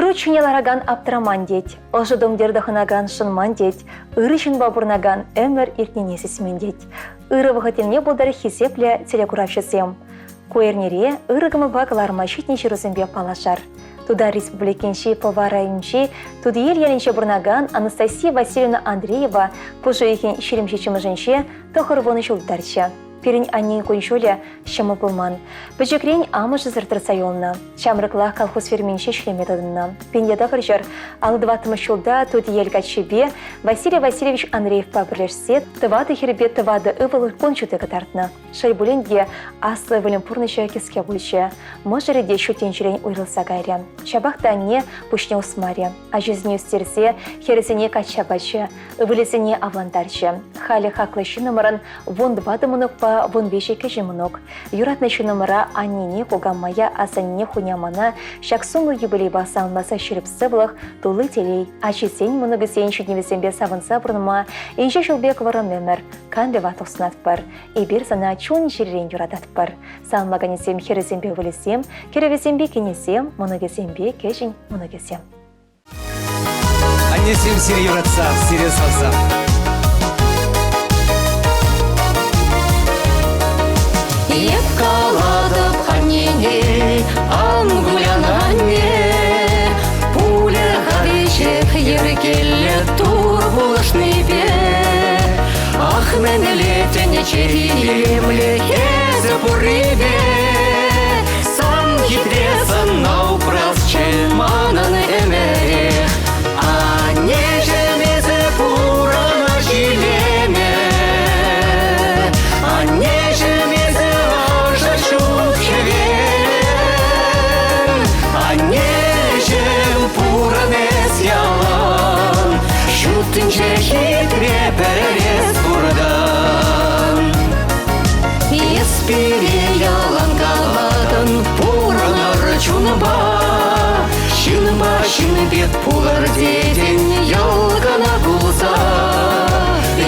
Уру чунялараган аптыраман деть, ожы домдердахынаган шынман деть, ыры бабурнаган өмір иртненесісмен деть. Ыры вғытенне болдары хисепле телекуравшысем. Куэрнере ырыгымы бағыларма шетнеші рызымбе палашар. Туда республикенші поварайынші, туды ел елінші бұрнаган Анастасия Васильевна Андреева пұжы екен шеремшечімі жынше тоқырвоны жолдаршы. Перень аннен коншоле шамы болман. Бөжекрен амыжы зыртырсайолна. Шамрықлақ колхоз ферменше шлеметадына. Пеньяда кіржер, алы 20 жылда туды елгатшебе Василий Васильевич Андреев пабірлешсе, тывады хербе тывады ывылы кончуты катартына. Шайбуленге аслы вылемпурныша кеске бульше. Можыреде шутенчерен уйрылса гайре. Шабақта не пушне усмаре. А жизни устерсе хересене качабачы, ывылесене авландарчы. Халі хаклышы номерын вон 20 мұнық вон бешеке жемынок. Юратнычы номера аннене кугаммая асанне хунямана шаксуңы юбилей басалмаса шеріпсі бұлық тулы телей. Ачесен мұнығы сен шүдневесенбе савынса бұрныма енші жылбек варым өмір. Кандыва тоқсынат бар. Ибір сана чон жеререн юрадат бар. Салмаганесем хересенбе вылесем, керевесенбе кенесем, мұнығесенбе кешін мұнығесем. Аннесем сире юратса, сире салса. Епкаладып аннене, ангулянанне, пуля хадышек еркелле тур булышны бе. Ах, мен летене черемле хезе бурыбе, сам хитресан наупрас чеманан эмерех, а не жемезе пурана жилеме, а не жемезе ажа шухевен, а не жем пуранес ялан, шутынче хитре перерез бурдан. Еспире ялан каладын пуранар чунба, шынба шынбет пулар деден ялгана булса,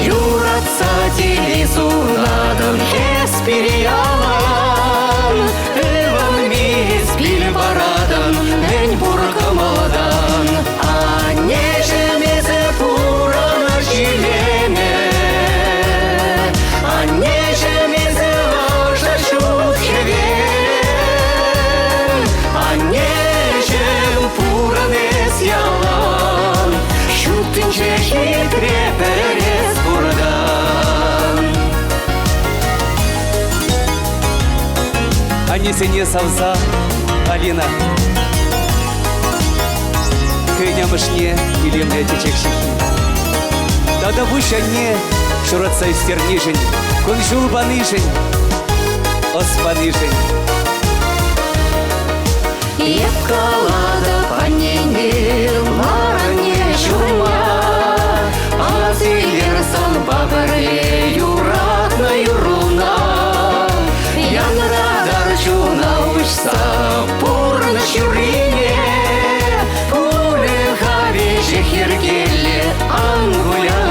юратса дели зурнадын еспире ялан, эван мес бил барадын мен буркамаладан, а не жемезе пурана жилеме, а не жемезе ажа шухевен, а не жем пуранес ялан, шутынче хитре перерез бурдан. Аннесене салса, Алина. Кынямышне илемле течекшихи. Тада бушанне шуратса истернишень, конжул банышень, оспанышень. Епкаладып аннене, маране шума, азилерсан бабыре юратна юруна, янрадар чуна ушса пурна шурине, пуле хавеше хергеле ангуляне.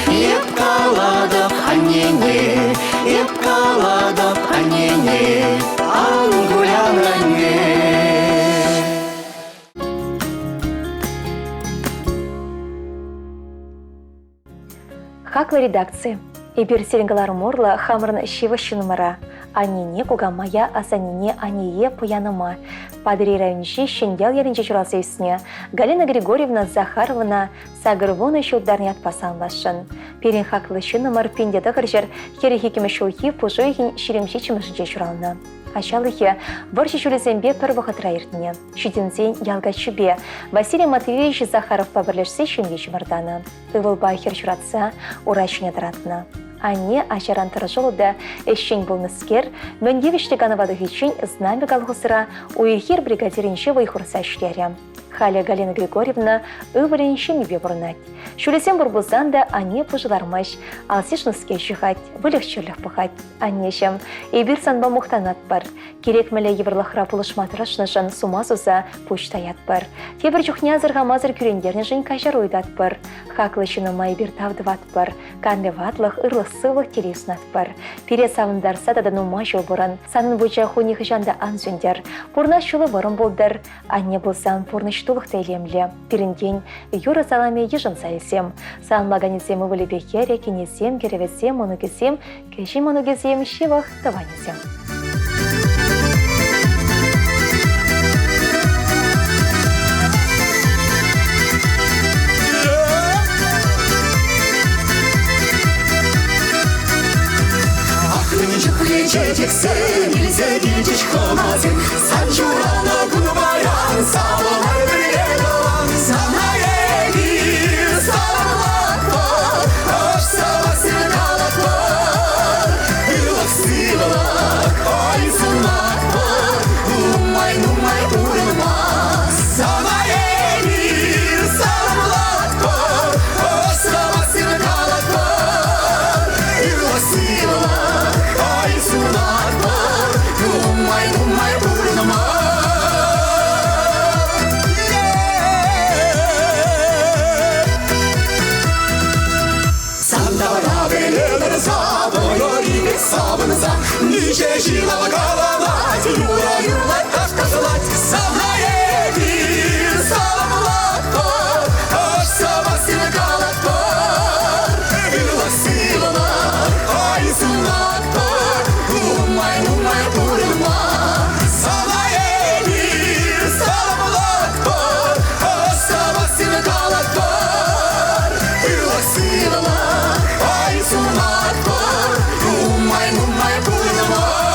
Епкаладып аннене, епкаладып аннене, ангулянанне. Хакла редакции. Ибир серенгалар морла хамрын шиващы номера. Анине кугамая асанине ание пуяныма. Падри райончи шендел яринче чуралсейсне. Галина Григорьевна Захаровна сагырвоны шулдарнят пасанлашын. Перен хаклышын номер пиндеді ғыржыр херехекімі шулхи пұжойхин ширемшечімішінче чуралны. Ачалыхе борщи шулесембе пір вақытыра ертіне. Шүдензен ялға чүбе Василий Матвеевич Захаров пабірлерсе шүнге чымырданы. Тывылба хер чуратса урайшыне дыратны. Ане ашаран тұржылыда әшшен болныскер, Мөндевішті ғанывадығы үшін знамя қалғысыра уйхер бригадирінше вайхұрса ішлері. Халя Галина Григорьевна өвірінше мебе бұрынат. Шулесен бұрбылзан да ане пұжылармаш, алсешныске жүғат, вылықшырлық бұғат. Анешем, ебір санба мұқтанат бар. Керек мәлі еврлахра пұлышматырашнышын сумазуза пұштаят бар. Тебір жүхне азырға-мазыр күрендеріне жын кажар ойдат бар. Хаклышыны майбір тавдыват бар. Канлеватлық, ырлық-сылық телеснат бар. Пере савындарса да нума жол бұрын. Санын бұйча хунихы жанда анзүндер. Пұрна шулы бұрын болдыр. Анне болсан пұрны штулық тәйлемлі. Перінден юра саламе ежын сайысем. Санлаганесем өвілі бекере, кенесем, керевесем, онугесем, кешім онугесем, шивах таванесем. Çekse nilse gidecek olmazın Sancurana bunu bayan Sağlar bir yelan Sana yedir Sağlak var Hoş sabahsın alak var Yılak sıvılak Ay sunmak var Numay vurulmaz Sana yedir Sağlak var Hoş sabahsın alak var Yılak sıvılak Ay sunmak var Numay vurulmaz Sanda beraber sabır İlmek sabınıza Nice jilava kalamat Yula taş kasılat Sana yedir Salamlat var Hoş sabahsın kalat var Yula sıvılar Ay sunmak var Numay vurulmaz Sana yedir Salamlat var Hoş sabahsın kalat var Yula sıvılar Ay sunmak var Numay vurulmaz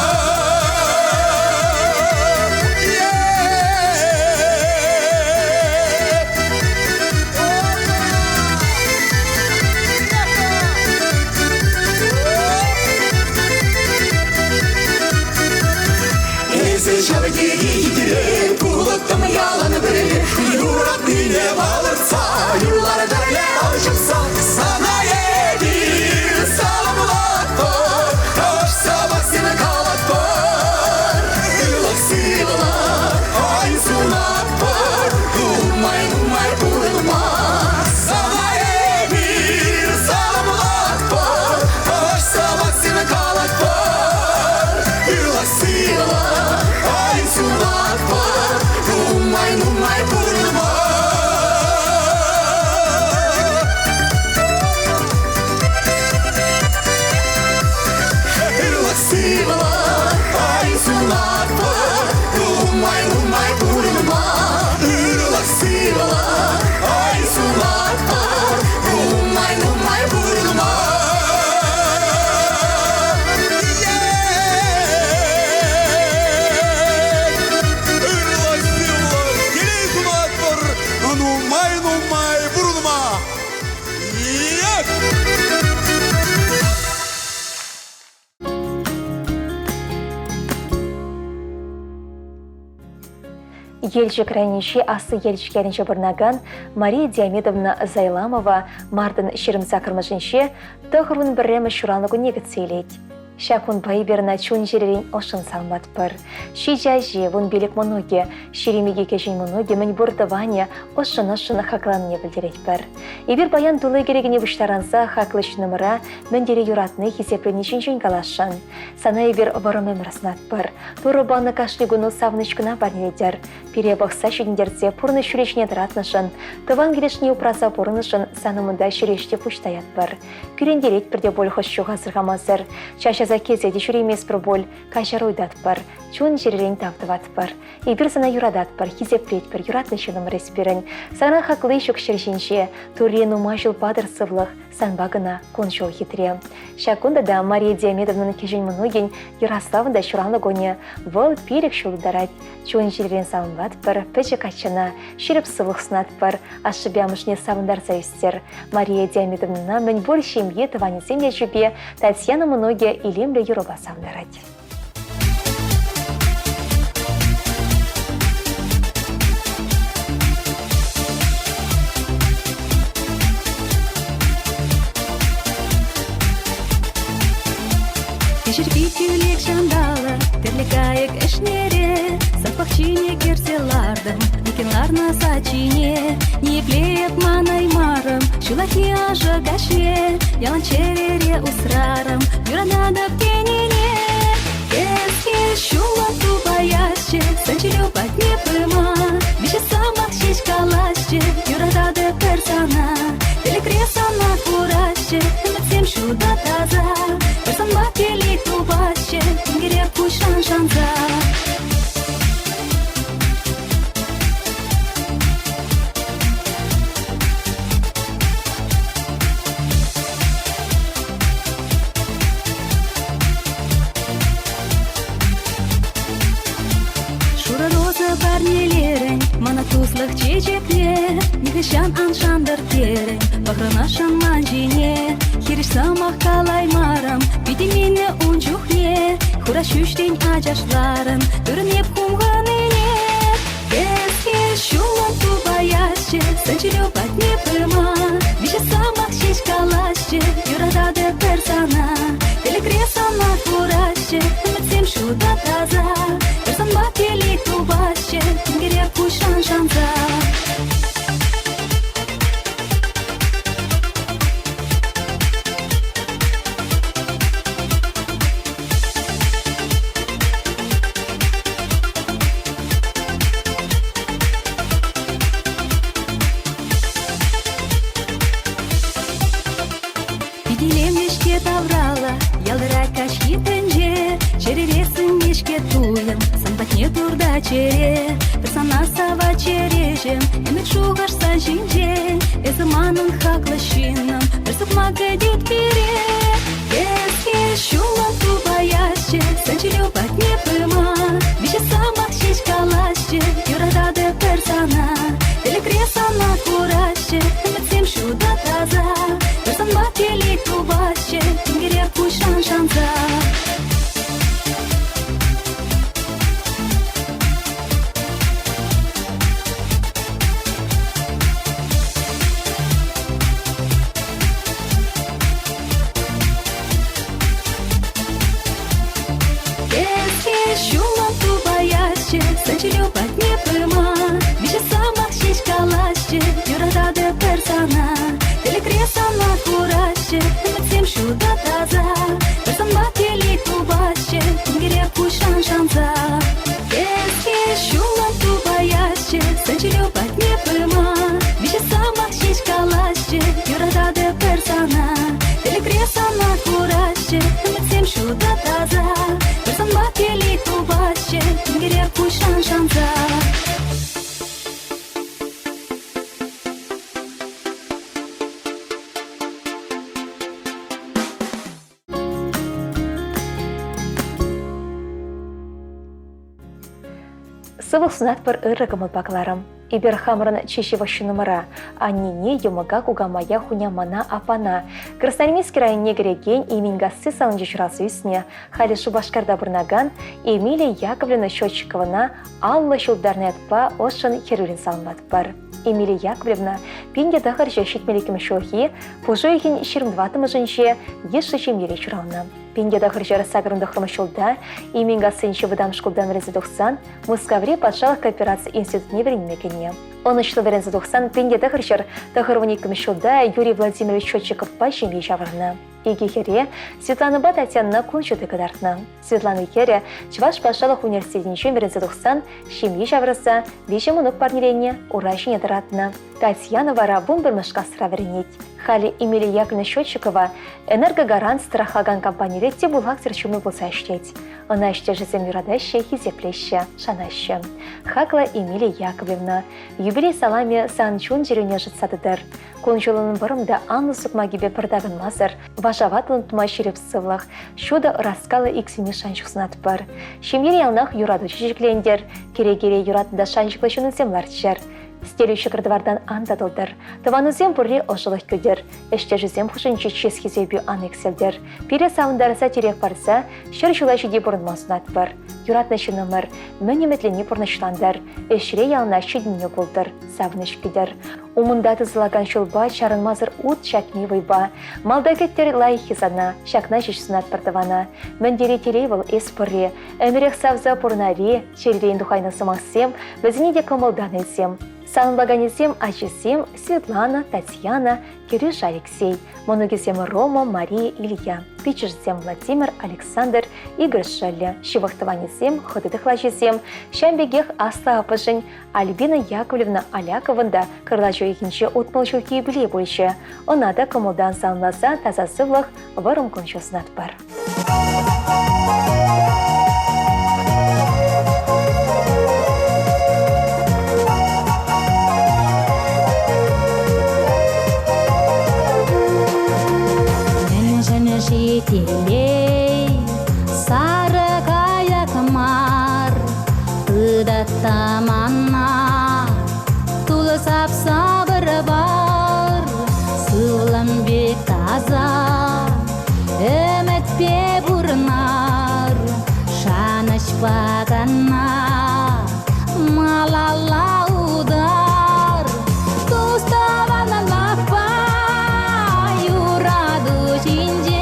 Şabeki gidilir, buluttum yalanı bilir Yurak dine bağırsa, yıllara böyle alışırsa Sana yedir, salamlat var Hoş sabahsın kalat var Yılak sıvılar, ay sunat var Numay vurulmaz Sana yedir, salamlat var Hoş sabahsın kalat var Yılak sıvılar Ay sunmak var Numay vurulmaz Yılak sıvılar Ay sunmak var Numay vurulmaz Yılak sıvılar Ay sunmak var Numay vurulmaz Елші крайнейші асы елшікерінше бұрнаган Мария Диамедовна Зайламова мардын шерімза кірмішінше тұғырын бірремі шуралығы негіцейлейд. Шакун байберна чун жерерин ошын салмат бір. Ши жажи вон белек моноге, шеремеге кежен моноге мен бұрдыване ошын хакланне білдерет бір. Ебір баян дулы керегіне бұштаранса хаклыш нөмірі мөндері юратны хесепленешін жын калашын. Сана ебір варым өміріснат бір. Туры баны кашлигуну савнышкына барнедер. Пере бақса шүдіндерде пұрны шүрешіне дыратнышын. Тыван келешіне упраса пұрнышын санымында шүреште пұштаят бір. Күрендерет бірде бол хош шуға сырғамазыр. Чаша Ырза кезе дешуремес бір бол, кашаруйдат бір, чун жеререн таптыват бір. Ибір сана юрадат бір, хизеплет бір, юратны шыным респирін. Сана хақлы шок шершінше, турен умажыл падыр сывлық, санбагына коншол хитре. Шакунда да Мария Диамедовна кежен многен Ярославында шуранлы гоне выл перек шулы дарать. Чун жеререн савынбат бір, пәчі качына, шеріп сывлық сынат бір, ашыбямышне савындар зайыстер. Мария Диамедовна мен бол шемье тыванесем де жубе, Татьяна многие илемле юроба савындарать. Кешірбей тюлек жандалы, тірлікайық ішнере, сапақчине керселардың, екенларна сачине, неплееп манай марым, шулахи ажы гаше, ялан черере усрарым, юранадып тенене. Эске шулан тупаяще, санчилю падне пыма, вище самах шешкалаще, юрадады персона, телекресана кураще, эмецем шуда таза, персонба келик тубаще, тенгере пушан шанза. Парнелерін, мана туслық чечекле, негішан аншандыр терін, бағрынашын манжине, хириш самақ қалай марам, бедемені унчухле, хура шүштен ажашларын, түрінеп хумғаныне. Эске шулан тубаяще, санчилю падне пыма, вище самақ шешкалаще, юрадады персона, телекресана кураще, эмецем шуда таза, персонба келик тубаще, тенгере пушан шанза. Виделемешке таврала, ялдыра кашки тенже, черересін ешке туйым, санбатне турда чере, персона сава чережем, эмек шуғарсан жинжен, эзыманын хақлы шиным, персып магадет бере. Эске шулан тубаяще, санчилю падне пыма, вище самақ шешкалаще, юрадады персона, телекресана кураще, эмецем шуда таза, персонба келик тубаще, тенгере пушан шанза. Шулан тубаяще, санчилю падне пыма, вище самақ шешкалаще, юрадады персона, телекресана кураще, эмецем шуда таза, персонба келик тубаще, тенгере пушан шанза. Эске шулан тубаяще, санчилю падне пыма, вище самақ шешкалаще, юрадады персона, телекресана кураще, эмецем шуда таза, персонба келик тубаще, тенгере пушан шанза. Сывық сунат бір ыры гымылпақларым. Ибер хамырын чешева шынымыра, аннине юмыга кугамая хуня-мана апана. Красноармейский районне кереген именгасы салынжы журасы үсіне, халі Шубашкарда бұрнаган Эмилия Яковлевна Счетчиковна аллы шулдарны атпа ошын херурин салынбат бар. Эмилия Яковлевна пинге дағыр жәшет мелекім шохи, пұжы еген 22-тымы жынше еші жемеле жұрауна. Пинге дағыр жары сағырынды хұрмышылда, именгасыншы выдам школдан врензі 90, Москавре патшалық кооперация институтіне веренмекене. Он ұшлы врензі 90 пинге дағыр жар дағыр 12-тымы Юрий Владимирович Счетчиков па жеме жавырына. Игихере Светлана Ба Татьяна Кунчуты кадартна. Светлана Кере Чуваш Пашалах университетин чемберенсе тухсан, Шимьи Шавраса, Вишемунук парниленне, Уращине таратна. Татьяна Вара бумбермышка сравернить. Хали Эмилия Яковлевна Счетчикова энергогарант страхаган компании Тибулхак серчумы болса иштеть. Она иште жизем юрадаща, хизеплеща, шанаща. Хакла Эмилия Яковлевна. Юбилей салами санчун жерене житсадыдыр. Кончулының бұрымда анны сукмагибе пырдагын мазыр, важаватлын тума шерепсывлах, шуда раскалы иксіне шанчықсынат бар. Шемер ялнақ юраду чечеклендер, кере-кере юратында шанчықлышының земларчар. Стелющий кырдывардан андадылдыр. Тыванызем бұрри ошылық көдер. Эште жүзем хушынчы чесхизебю анекселдер. Пире сауындарыса терек барса, шыр жулашыде бұрынмасынат бар. Юратны шынымыр, мөнеметлені бұрнышландар. Эшре ялна шыдіне болдыр, савыныш кедер. Умында тызылаган шулба чарынмазыр ут шакми вайба. Малдагеттер лайхизана, шакна жешсынат бардывана. Мөндері телейвыл эспорре, әмірек савза пұрнари, черрейін духайны сымақсем, бізіне де көмылдан етсем. Санлаганесем Ачесем, Светлана, Татьяна, Кирюш Алексей, Моногесем Рома, Мария, Илья, Пичерсем Владимир, Александр, Игорь Шелли, Шивахтыванесем, Ходыдыхлачесем, Шамбегех Асла Апашень, Альбина Яковлевна Аляковында, Кырлачу екінші отмолчу кейбіле бойшы. Онада комылдан санласа тазасывлық варым кончоснат бар. Шетелей, сары каятмар, тыдатта манна, тулы сап-сабыр бар, сывлым бек таза, үмітпе бұрнар, шаныш бағанна, малала удар, туставана лапа, юраду жинже.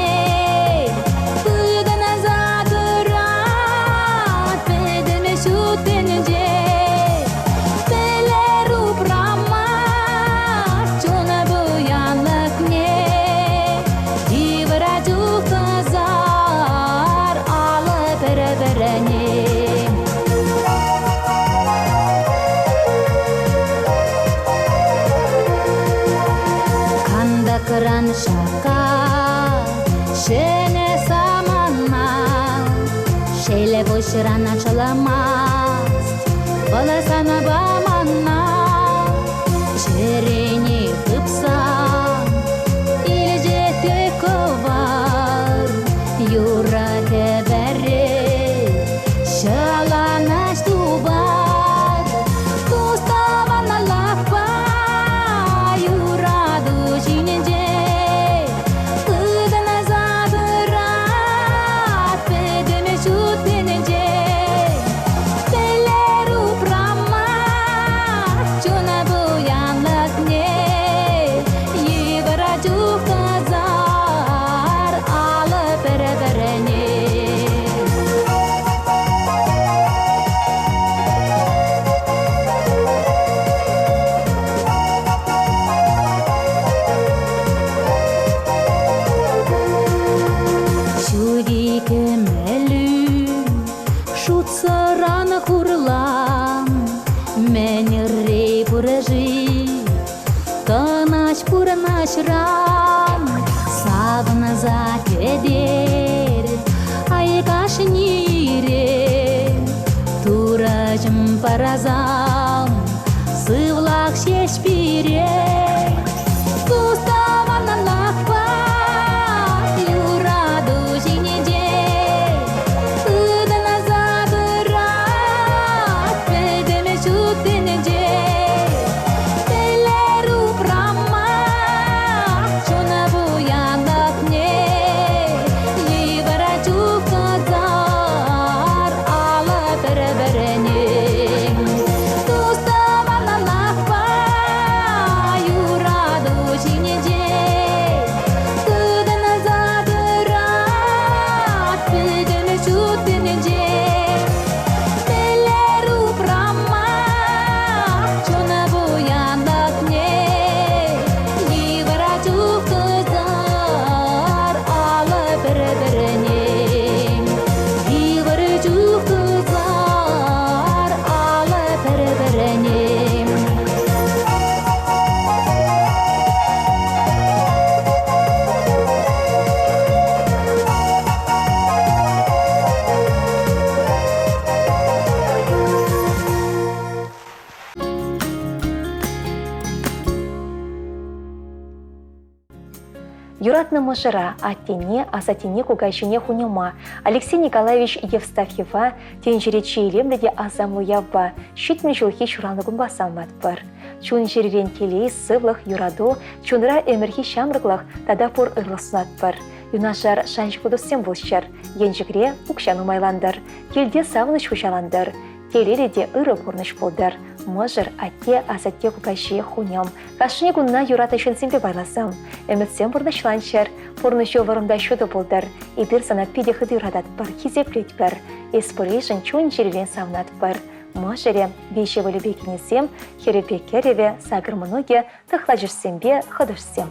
Kıran şaka, şene samanma, şeyle boşurana çalamaz, bala sana bamanna, şereni kıpsan, ilce tekovar, yura teberi, şalanaş dubar, tustavana lakpa, yuradu jinince. Юратна мышыра, аттене, асатене кугайшыне хунема. Алексей Николаевич Евстафьева, тенжеречи елемледе азаму явба, щитмен жылхи шуранлыгын басалмат бар. Чун жеререн келей, сывлых, юраду, чунра эмерхи шамрыклах, тада пор ырлыснат бар. Юнашар шаншкудусем булшар, енжігре укшану майландар, келде савыныш хушаландар, телереде ыры бурныш болдар. Мыжыр атте асатте кукайшие хуням. Кашыне кунна юрата шынсемпе байласам. Эметсем бурнышланшар, порнышо варымда шуды болдар. Идыр сана пиде хыды юрадат бар, хизеплет бар. Эспорейшын чун жеререн савнат бар. Мыжыре бейше вылі бекінесем, херепе кереве, сагырмыноге, тахлажырсембе хыдышсем.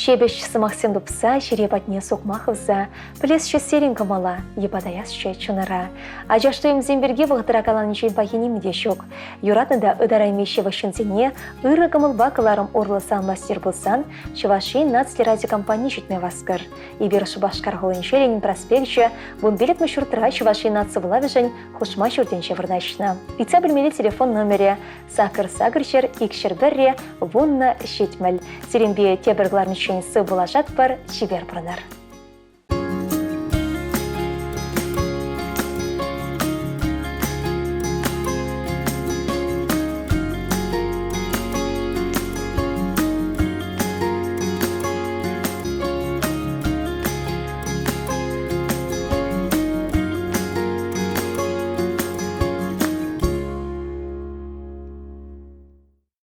Шебеш сымақсен дұпса, шерепатне соқмақыза, плес шөстерін кымала, ебадаяс шөй чунара. Ажаштуым земберге вғытыра калан ничен пахинем де шок. Юратнада ыдарайме шевашынсене, ыры кымылба кыларым орлысан мастер болсан, шевашин нацлерази компания жетме васкыр. Ибер шубашкар ғылын шеренин проспекче, бун билет мышуртыра шевашин нацы вылавыжын, хушма шурденше вырнашна. Пица білмелі телефон номере сакыр-сагыршер, икшер бірре, вунна шетміл. Серенбе тебіргларнышын сүй болашат бар чибер пырнар.